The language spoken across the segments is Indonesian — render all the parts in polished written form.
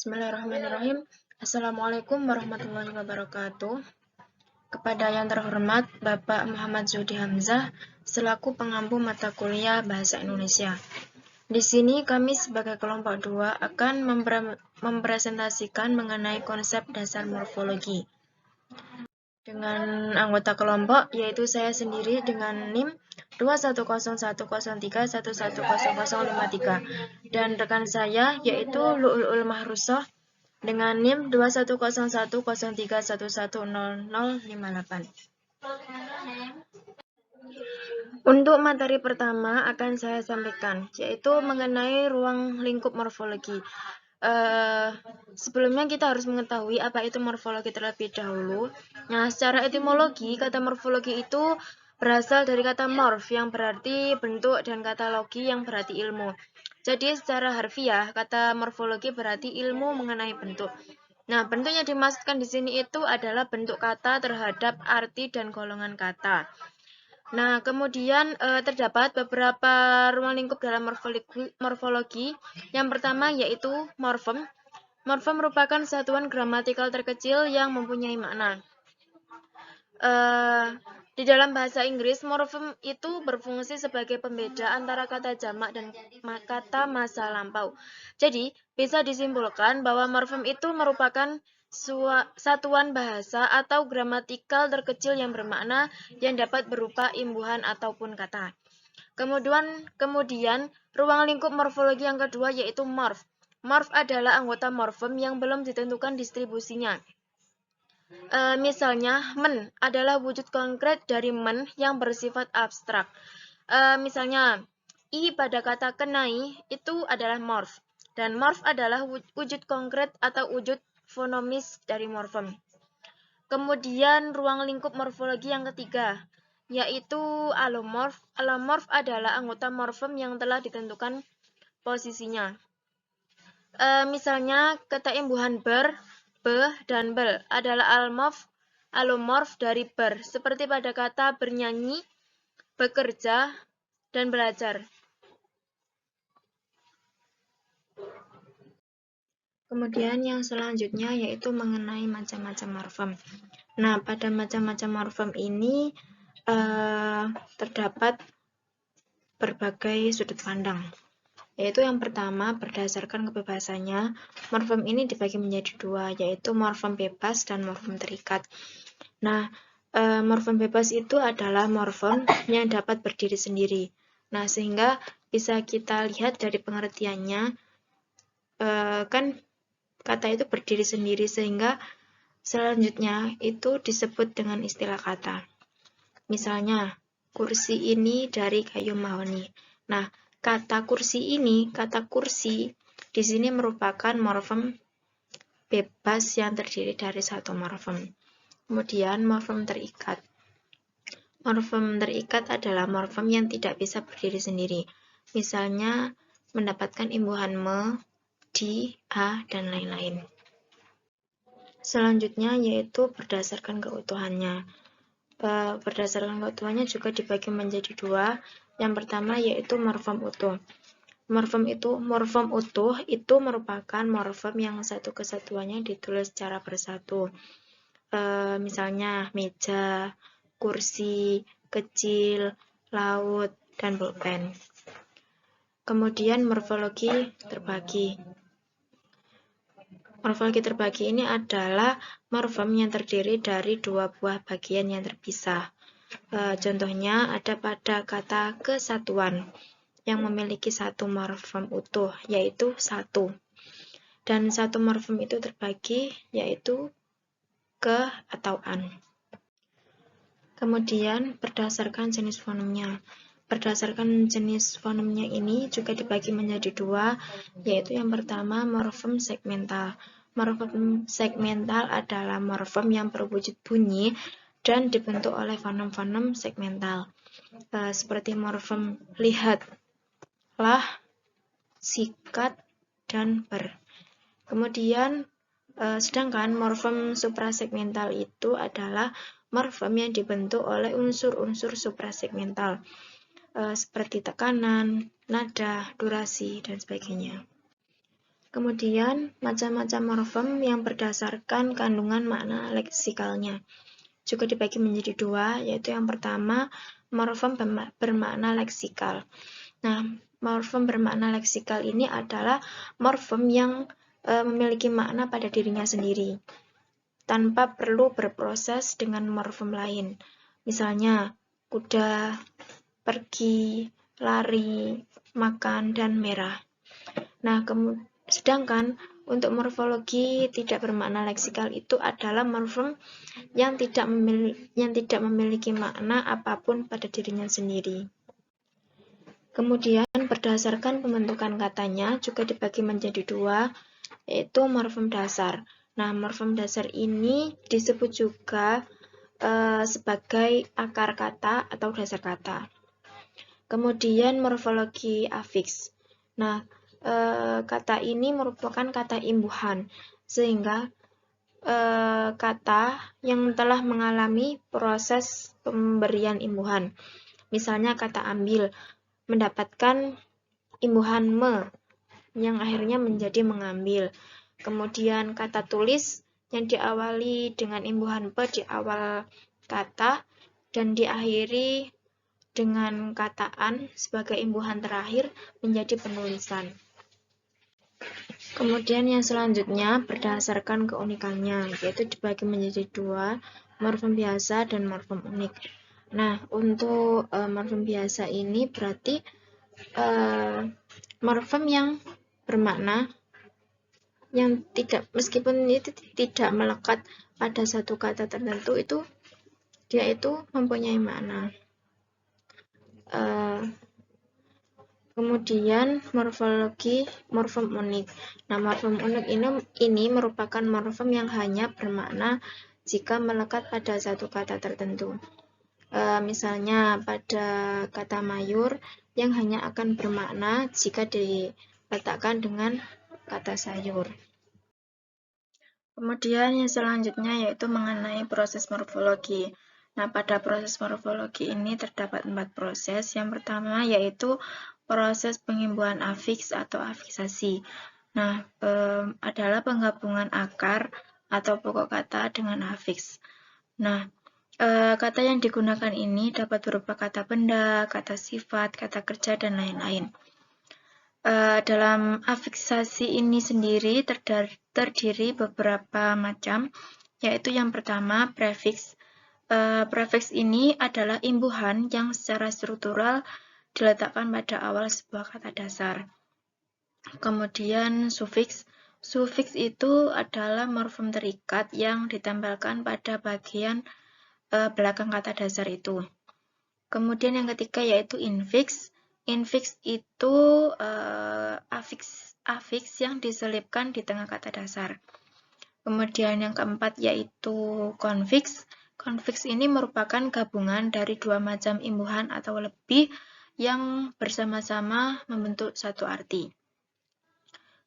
Bismillahirrahmanirrahim. Assalamualaikum warahmatullahi wabarakatuh. Kepada yang terhormat Bapak Muhammad Zudi Hamzah selaku pengampu mata kuliah Bahasa Indonesia. Di sini kami sebagai kelompok 2 akan mempresentasikan mengenai konsep dasar morfologi. Dengan anggota kelompok yaitu saya sendiri dengan NIM 2101031100053 dan rekan saya yaitu Lu'ul Mahrusoh dengan NIM 2101031100058. Untuk materi pertama akan saya sampaikan, yaitu mengenai ruang lingkup morfologi. Sebelumnya kita harus mengetahui apa itu morfologi terlebih dahulu. Nah, secara etimologi, kata morfologi itu berasal dari kata morf yang berarti bentuk dan kata logi yang berarti ilmu. Jadi secara harfiah, kata morfologi berarti ilmu mengenai bentuk. Nah, bentuk yang dimaksudkan di sini itu adalah bentuk kata terhadap arti dan golongan kata. Nah, kemudian terdapat beberapa ruang lingkup dalam morfologi. Yang pertama yaitu morfem. Morfem merupakan satuan gramatikal terkecil yang mempunyai makna. Di dalam bahasa Inggris, morfem itu berfungsi sebagai pembeda antara kata jamak dan kata masa lampau. Jadi, bisa disimpulkan bahwa morfem itu merupakan satuan bahasa atau gramatikal terkecil yang bermakna yang dapat berupa imbuhan ataupun kata. Kemudian ruang lingkup morfologi yang kedua yaitu morf. Morf adalah anggota morfem yang belum ditentukan distribusinya. Misalnya, men adalah wujud konkret dari men yang bersifat abstrak. Misalnya, i pada kata kenai itu adalah morf. Dan morf adalah wujud konkret atau wujud fonemis dari morfem. Kemudian ruang lingkup morfologi yang ketiga, yaitu alomorf. Alomorf adalah anggota morfem yang telah ditentukan posisinya. Misalnya, kata imbuhan ber, be, dan bel adalah alomorf dari ber, seperti pada kata bernyanyi, bekerja, dan belajar. Kemudian yang selanjutnya yaitu mengenai macam-macam morfem. Nah, pada macam-macam morfem ini terdapat berbagai sudut pandang. Yaitu yang pertama, berdasarkan kebebasannya, morfem ini dibagi menjadi dua, yaitu morfem bebas dan morfem terikat. Nah, morfem bebas itu adalah morfem yang dapat berdiri sendiri. Nah, sehingga bisa kita lihat dari pengertiannya, kan kata itu berdiri sendiri, sehingga selanjutnya itu disebut dengan istilah kata. Misalnya, kursi ini dari kayu mahoni. Nah, kata kursi di sini merupakan morfem bebas yang terdiri dari satu morfem. Kemudian morfem terikat. Morfem terikat adalah morfem yang tidak bisa berdiri sendiri. Misalnya mendapatkan imbuhan me, di, a, dan lain-lain. Selanjutnya yaitu berdasarkan keutuhannya. Berdasarkan keutuhannya juga dibagi menjadi dua. Yang pertama yaitu morfem utuh. Morfem utuh itu merupakan morfem yang satu kesatuannya ditulis secara bersatu. Misalnya meja, kursi, kecil, laut, dan pulpen. Kemudian morfologi terbagi. Morfologi terbagi ini adalah morfem yang terdiri dari dua buah bagian yang terpisah. Contohnya ada pada kata kesatuan yang memiliki satu morfem utuh, yaitu satu. Dan satu morfem itu terbagi, yaitu ke atau an. Kemudian berdasarkan jenis fonemnya. Berdasarkan jenis fonemnya ini juga dibagi menjadi dua, yaitu yang pertama morfem segmental. Morfem segmental adalah morfem yang berwujud bunyi dan dibentuk oleh fonem-fonem segmental. Seperti morfem lihat, lah, sikat, dan ber. Kemudian sedangkan morfem suprasegmental itu adalah morfem yang dibentuk oleh unsur-unsur suprasegmental seperti tekanan, nada, durasi, dan sebagainya. Kemudian, macam-macam morfem yang berdasarkan kandungan makna leksikalnya juga dibagi menjadi dua, yaitu yang pertama, morfem bermakna leksikal. Nah, morfem bermakna leksikal ini adalah morfem yang memiliki makna pada dirinya sendiri, tanpa perlu berproses dengan morfem lain. Misalnya, kuda, pergi, lari, makan, dan merah. Nah, sedangkan untuk morfologi tidak bermakna leksikal itu adalah morfem yang tidak memiliki makna apapun pada dirinya sendiri. Kemudian berdasarkan pembentukan katanya juga dibagi menjadi dua, yaitu morfem dasar. Nah, morfem dasar ini disebut juga sebagai akar kata atau dasar kata. Kemudian morfologi afiks. Nah, kata ini merupakan kata imbuhan, sehingga kata yang telah mengalami proses pemberian imbuhan. Misalnya kata ambil mendapatkan imbuhan me yang akhirnya menjadi mengambil. Kemudian kata tulis yang diawali dengan imbuhan pe di awal kata dan diakhiri dengan kata an sebagai imbuhan terakhir menjadi penulisan. Kemudian yang selanjutnya berdasarkan keunikannya, yaitu dibagi menjadi dua, morfem biasa dan morfem unik. Nah, untuk morfem biasa ini berarti morfem yang bermakna yang tidak, meskipun itu tidak melekat pada satu kata tertentu, itu dia itu mempunyai makna. Kemudian morfologi morfem unik. Nah, morfem unik ini merupakan morfem yang hanya bermakna jika melekat pada satu kata tertentu. Misalnya pada kata mayur yang hanya akan bermakna jika diletakkan dengan kata sayur. Kemudian yang selanjutnya yaitu mengenai proses morfologi. Nah, pada proses morfologi ini terdapat 4 proses. Yang pertama yaitu proses pengimbuhan afiks atau afiksasi. Nah, adalah penggabungan akar atau pokok kata dengan afiks. Nah, kata yang digunakan ini dapat berupa kata benda, kata sifat, kata kerja, dan lain-lain. Dalam afiksasi ini sendiri terdiri beberapa macam, yaitu yang pertama prefiks. Prefiks ini adalah imbuhan yang secara struktural diletakkan pada awal sebuah kata dasar. Kemudian sufiks. Sufiks itu adalah morfem terikat yang ditempelkan pada bagian belakang kata dasar itu. Kemudian yang ketiga yaitu infiks. Infiks itu afiks yang diselipkan di tengah kata dasar. Kemudian yang keempat yaitu konfiks. Konfiks ini merupakan gabungan dari dua macam imbuhan atau lebih yang bersama-sama membentuk satu arti.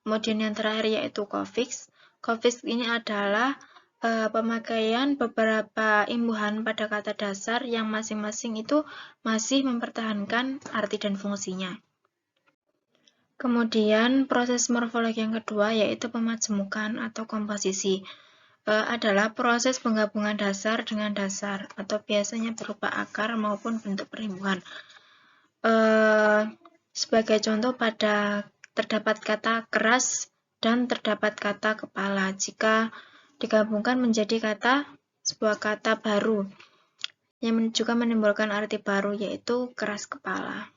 Kemudian yang terakhir yaitu kofiks. Kofiks ini adalah pemakaian beberapa imbuhan pada kata dasar yang masing-masing itu masih mempertahankan arti dan fungsinya. Kemudian proses morfologi yang kedua yaitu pemajemukan atau komposisi. Adalah proses penggabungan dasar dengan dasar atau biasanya berupa akar maupun bentuk perimbuhan. Sebagai contoh terdapat kata keras dan terdapat kata kepala. Jika digabungkan menjadi sebuah kata baru yang juga menimbulkan arti baru yaitu keras kepala.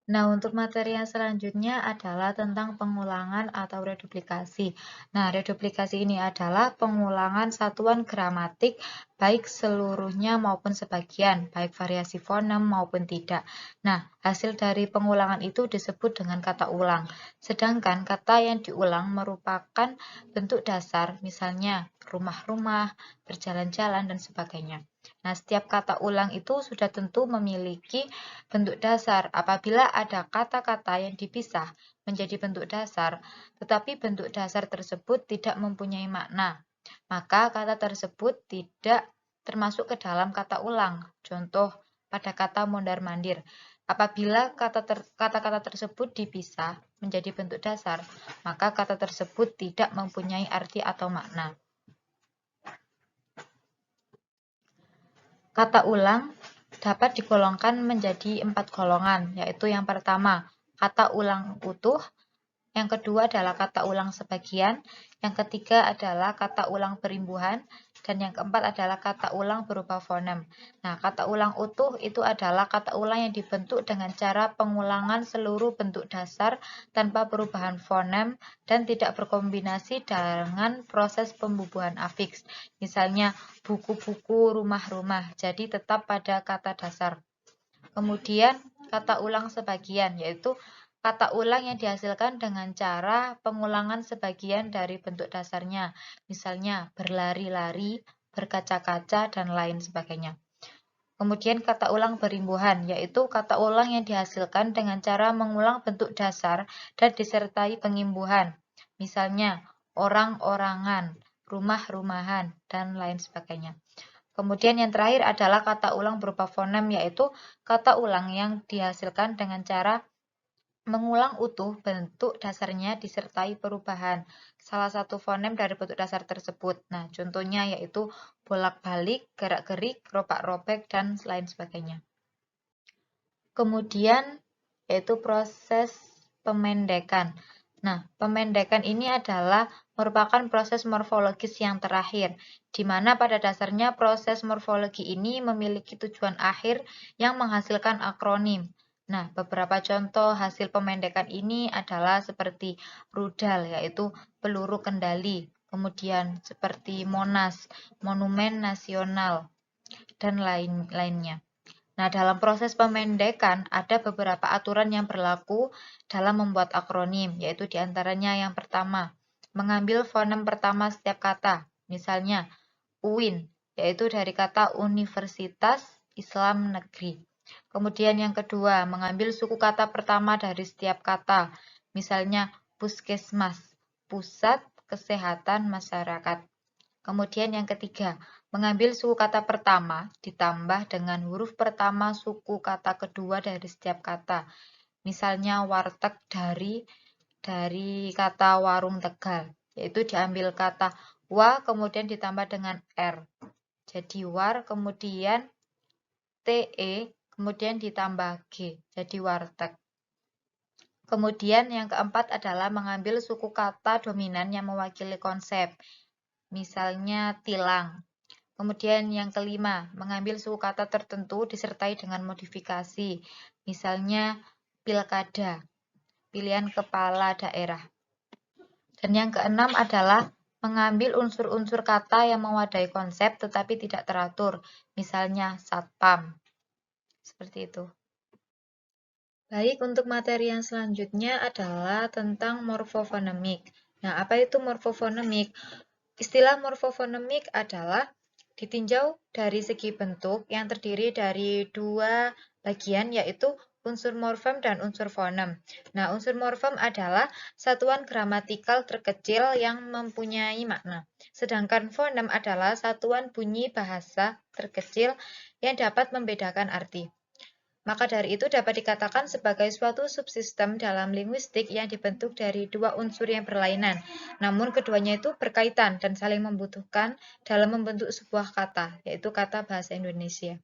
Nah, untuk materi yang selanjutnya adalah tentang pengulangan atau reduplikasi. Nah, reduplikasi ini adalah pengulangan satuan gramatik baik seluruhnya maupun sebagian, baik variasi fonem maupun tidak. Nah, hasil dari pengulangan itu disebut dengan kata ulang. Sedangkan kata yang diulang merupakan bentuk dasar, misalnya rumah-rumah, berjalan-jalan, dan sebagainya. Nah, setiap kata ulang itu sudah tentu memiliki bentuk dasar. Apabila ada kata-kata yang dipisah menjadi bentuk dasar, tetapi bentuk dasar tersebut tidak mempunyai makna, maka kata tersebut tidak termasuk ke dalam kata ulang. Contoh pada kata mondar-mandir. Apabila kata-kata tersebut dipisah menjadi bentuk dasar, maka kata tersebut tidak mempunyai arti atau makna. Kata ulang dapat digolongkan menjadi 4 golongan, yaitu yang pertama, kata ulang utuh, yang kedua adalah kata ulang sebagian, yang ketiga adalah kata ulang berimbuhan, dan yang keempat adalah kata ulang berupa fonem. Nah, kata ulang utuh itu adalah kata ulang yang dibentuk dengan cara pengulangan seluruh bentuk dasar tanpa perubahan fonem dan tidak berkombinasi dengan proses pembubuhan afiks. Misalnya, buku-buku, rumah-rumah, jadi tetap pada kata dasar. Kemudian, kata ulang sebagian, yaitu kata ulang yang dihasilkan dengan cara pengulangan sebagian dari bentuk dasarnya, misalnya berlari-lari, berkaca-kaca, dan lain sebagainya. Kemudian kata ulang berimbuhan, yaitu kata ulang yang dihasilkan dengan cara mengulang bentuk dasar dan disertai pengimbuhan, misalnya orang-orangan, rumah-rumahan, dan lain sebagainya. Kemudian yang terakhir adalah kata ulang berupa fonem, yaitu kata ulang yang dihasilkan dengan cara mengulang utuh bentuk dasarnya disertai perubahan salah satu fonem dari bentuk dasar tersebut. Nah, contohnya yaitu bolak-balik, gerak-gerik, robak-robek, dan lain sebagainya. Kemudian yaitu proses pemendekan. Nah, pemendekan ini adalah merupakan proses morfologis yang terakhir, di mana pada dasarnya proses morfologi ini memiliki tujuan akhir yang menghasilkan akronim. Nah, beberapa contoh hasil pemendekan ini adalah seperti rudal, yaitu peluru kendali, kemudian seperti Monas, Monumen Nasional, dan lain-lainnya. Nah, dalam proses pemendekan ada beberapa aturan yang berlaku dalam membuat akronim, yaitu diantaranya yang pertama, mengambil fonem pertama setiap kata, misalnya UIN, yaitu dari kata Universitas Islam Negeri. Kemudian yang kedua, mengambil suku kata pertama dari setiap kata, misalnya Puskesmas, Pusat Kesehatan Masyarakat. Kemudian yang ketiga, mengambil suku kata pertama ditambah dengan huruf pertama suku kata kedua dari setiap kata. Misalnya warteg dari kata warung Tegal, yaitu diambil kata wa kemudian ditambah dengan r. Jadi war kemudian te kemudian ditambah g, jadi warteg. Kemudian yang keempat adalah mengambil suku kata dominan yang mewakili konsep. Misalnya tilang. Kemudian yang kelima, mengambil suku kata tertentu disertai dengan modifikasi. Misalnya pilkada, pilihan kepala daerah. Dan yang keenam adalah mengambil unsur-unsur kata yang mewadai konsep tetapi tidak teratur. Misalnya satpam. Seperti itu. Baik, untuk materi yang selanjutnya adalah tentang morfofonemik. Nah, apa itu morfofonemik? Istilah morfofonemik adalah ditinjau dari segi bentuk yang terdiri dari dua bagian, yaitu unsur morfem dan unsur fonem. Nah, unsur morfem adalah satuan gramatikal terkecil yang mempunyai makna. Sedangkan fonem adalah satuan bunyi bahasa terkecil yang dapat membedakan arti. Maka dari itu dapat dikatakan sebagai suatu subsistem dalam linguistik yang dibentuk dari dua unsur yang berlainan, namun keduanya itu berkaitan dan saling membutuhkan dalam membentuk sebuah kata, yaitu kata bahasa Indonesia.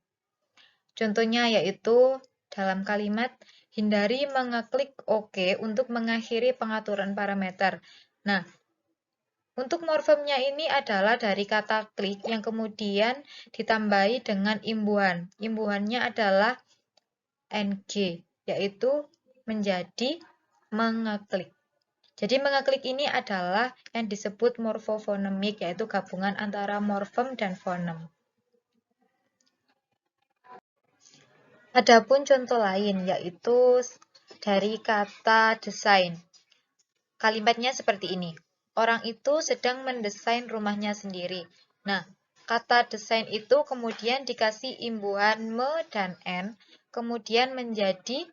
Contohnya yaitu dalam kalimat, hindari mengeklik OK untuk mengakhiri pengaturan parameter. Nah, untuk morfemnya ini adalah dari kata klik yang kemudian ditambahi dengan imbuhan. Imbuhannya adalah ng, yaitu menjadi mengeklik. Jadi mengeklik ini adalah yang disebut morfofonemik, yaitu gabungan antara morfem dan fonem. Adapun contoh lain yaitu dari kata desain. Kalimatnya seperti ini. Orang itu sedang mendesain rumahnya sendiri. Nah, kata desain itu kemudian dikasih imbuhan me dan n, kemudian menjadi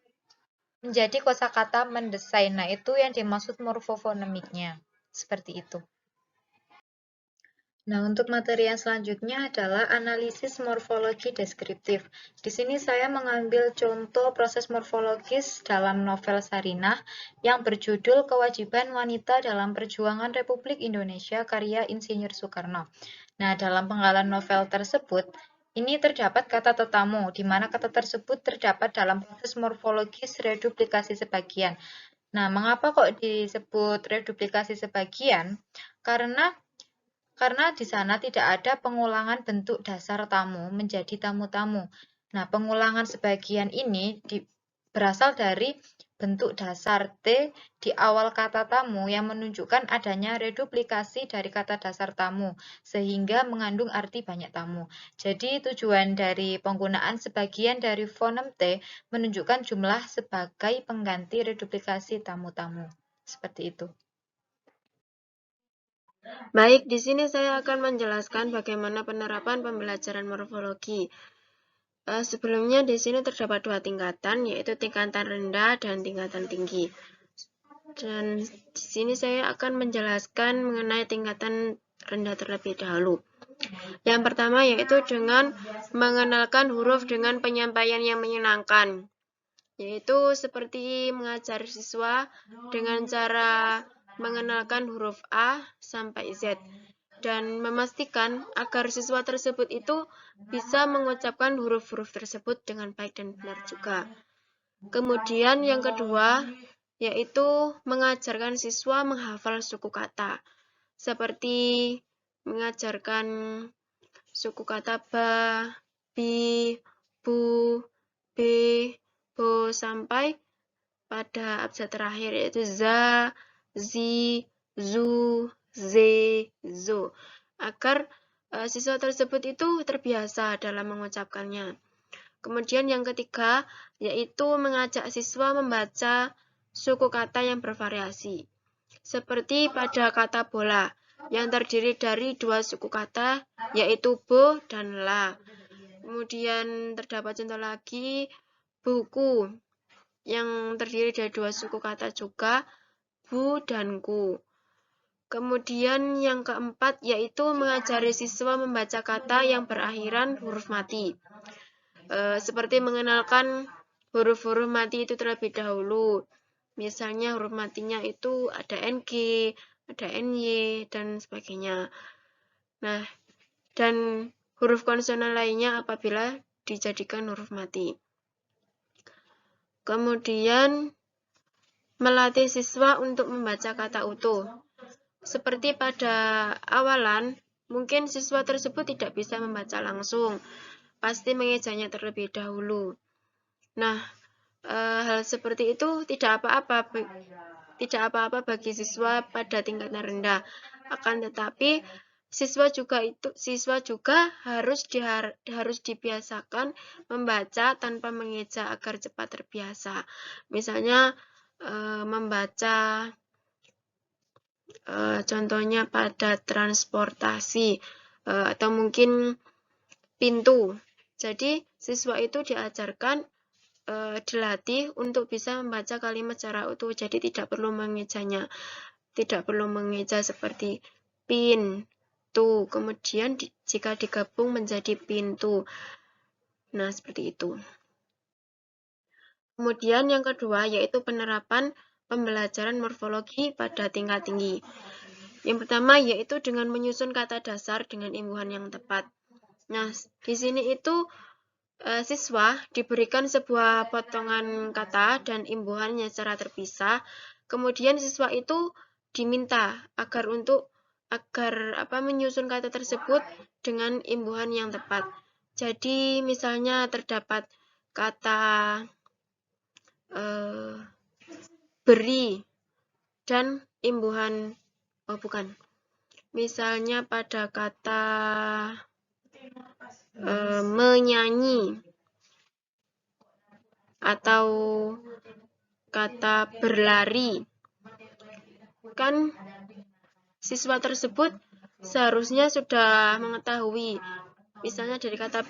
kosakata mendesain. Nah, itu yang dimaksud morfofonemiknya. Seperti itu. Nah, untuk materi yang selanjutnya adalah analisis morfologi deskriptif. Di sini saya mengambil contoh proses morfologis dalam novel Sarinah yang berjudul Kewajiban Wanita dalam Perjuangan Republik Indonesia karya Insinyur Soekarno. Nah, dalam penggalan novel tersebut, ini terdapat kata tetamu, di mana kata tersebut terdapat dalam proses morfologis reduplikasi sebagian. Nah, mengapa kok disebut reduplikasi sebagian? Karena di sana tidak ada pengulangan bentuk dasar tamu menjadi tamu-tamu. Nah, pengulangan sebagian ini berasal dari bentuk dasar T di awal kata tamu yang menunjukkan adanya reduplikasi dari kata dasar tamu, sehingga mengandung arti banyak tamu. Jadi, tujuan dari penggunaan sebagian dari fonem T menunjukkan jumlah sebagai pengganti reduplikasi tamu-tamu. Seperti itu. Baik, di sini saya akan menjelaskan bagaimana penerapan pembelajaran morfologi. Sebelumnya di sini terdapat dua tingkatan, yaitu tingkatan rendah dan tingkatan tinggi. Dan di sini saya akan menjelaskan mengenai tingkatan rendah terlebih dahulu. Yang pertama yaitu dengan mengenalkan huruf dengan penyampaian yang menyenangkan, yaitu seperti mengajar siswa dengan cara mengenalkan huruf A sampai Z dan memastikan agar siswa tersebut itu bisa mengucapkan huruf-huruf tersebut dengan baik dan benar juga. Kemudian yang kedua yaitu mengajarkan siswa menghafal suku kata, seperti mengajarkan suku kata ba, bi, bu, be, bo sampai pada abjad terakhir yaitu za, zi, zu, ze, zo, agar siswa tersebut itu terbiasa dalam mengucapkannya. Kemudian yang ketiga yaitu mengajak siswa membaca suku kata yang bervariasi, seperti pada kata bola yang terdiri dari dua suku kata yaitu bo dan la. Kemudian terdapat contoh lagi buku yang terdiri dari dua suku kata juga, bu dan ku. Kemudian yang keempat yaitu mengajari siswa membaca kata yang berakhiran huruf mati. Seperti mengenalkan huruf-huruf mati itu terlebih dahulu. Misalnya huruf matinya itu ada NG, ada NY, dan sebagainya. Nah, dan huruf konsonan lainnya apabila dijadikan huruf mati. Kemudian melatih siswa untuk membaca kata utuh. Seperti pada awalan, mungkin siswa tersebut tidak bisa membaca langsung, pasti mengejanya terlebih dahulu. Nah, hal seperti itu tidak apa-apa bagi siswa pada tingkatan rendah. Akan tetapi siswa juga harus dibiasakan membaca tanpa mengeja agar cepat terbiasa. Misalnya membaca contohnya pada transportasi atau mungkin pintu. Jadi siswa itu diajarkan dilatih untuk bisa membaca kalimat secara utuh, jadi tidak perlu mengejanya, tidak perlu mengeja seperti pintu, kemudian jika digabung menjadi pintu. Nah, seperti itu. Kemudian yang kedua yaitu penerapan pembelajaran morfologi pada tingkat tinggi. Yang pertama yaitu dengan menyusun kata dasar dengan imbuhan yang tepat. Nah, di sini itu siswa diberikan sebuah potongan kata dan imbuhannya secara terpisah. Kemudian siswa itu diminta agar menyusun kata tersebut dengan imbuhan yang tepat. Jadi misalnya terdapat kata beri dan imbuhan misalnya pada kata menyanyi atau kata berlari, kan siswa tersebut seharusnya sudah mengetahui, misalnya dari kata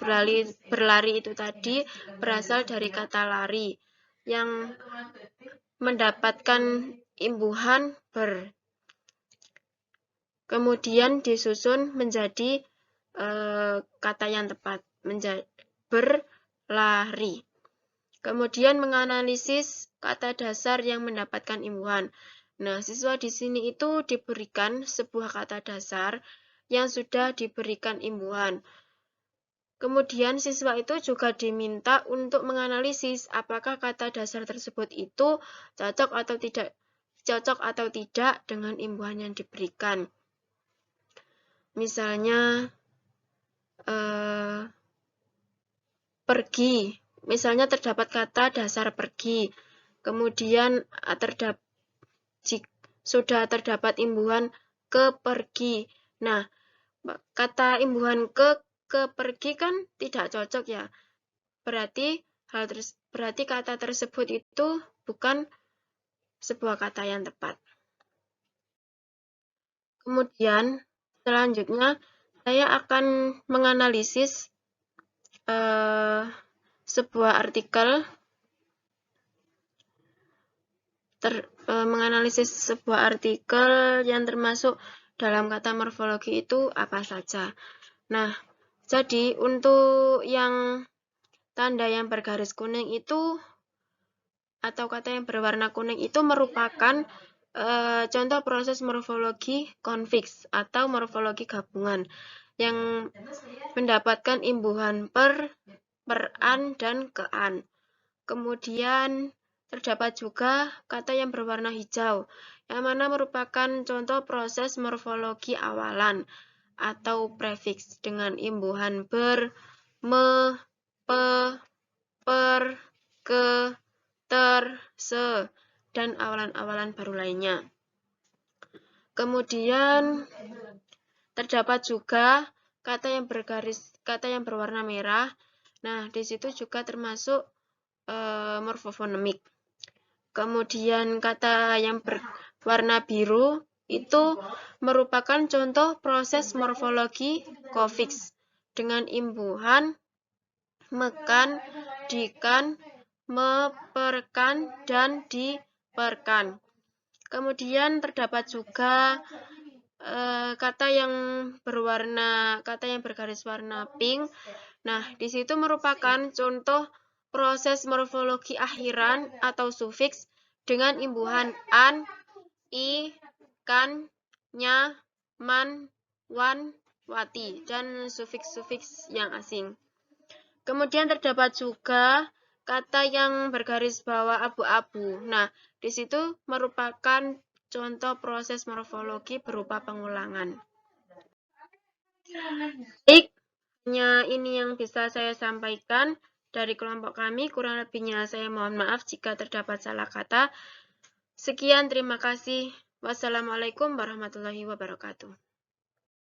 berlari itu tadi berasal dari kata lari yang mendapatkan imbuhan ber. kemudian disusun menjadi kata yang tepat, berlari. Kemudian menganalisis kata dasar yang mendapatkan imbuhan. Nah, siswa di sini itu diberikan sebuah kata dasar yang sudah diberikan imbuhan. Kemudian siswa itu juga diminta untuk menganalisis apakah kata dasar tersebut itu cocok atau tidak dengan imbuhan yang diberikan. Misalnya pergi. Misalnya terdapat kata dasar pergi. Kemudian sudah terdapat imbuhan ke pergi. Nah, kata imbuhan ke pergi kan tidak cocok ya. Berarti kata tersebut itu bukan sebuah kata yang tepat. Kemudian selanjutnya saya akan menganalisis sebuah artikel yang termasuk dalam kata morfologi itu apa saja. Nah, jadi untuk yang tanda yang bergaris kuning itu atau kata yang berwarna kuning itu merupakan contoh proses morfologi konfiks atau morfologi gabungan yang mendapatkan imbuhan per, an, dan ke-an. Kemudian terdapat juga kata yang berwarna hijau, yang mana merupakan contoh proses morfologi awalan atau prefiks dengan imbuhan ber, me, pe, per, ke, ter, se, dan awalan-awalan baru lainnya. Kemudian terdapat juga kata yang berwarna merah. Nah, di situ juga termasuk morfofonemik. Kemudian kata yang berwarna biru itu merupakan contoh proses morfologi kofiks dengan imbuhan mekan, dikan, meperkan, dan diperkan. Kemudian terdapat juga kata yang bergaris warna pink. Nah, di situ merupakan contoh proses morfologi akhiran atau sufiks dengan imbuhan an, i, kan, nya, man, wan, wati, dan sufiks-sufiks yang asing. Kemudian terdapat juga kata yang bergaris bawah abu-abu. Nah, di situ merupakan contoh proses morfologi berupa pengulangan. Baik, hanya ini yang bisa saya sampaikan dari kelompok kami. Kurang lebihnya saya mohon maaf jika terdapat salah kata. Sekian, terima kasih. Wassalamualaikum warahmatullahi wabarakatuh.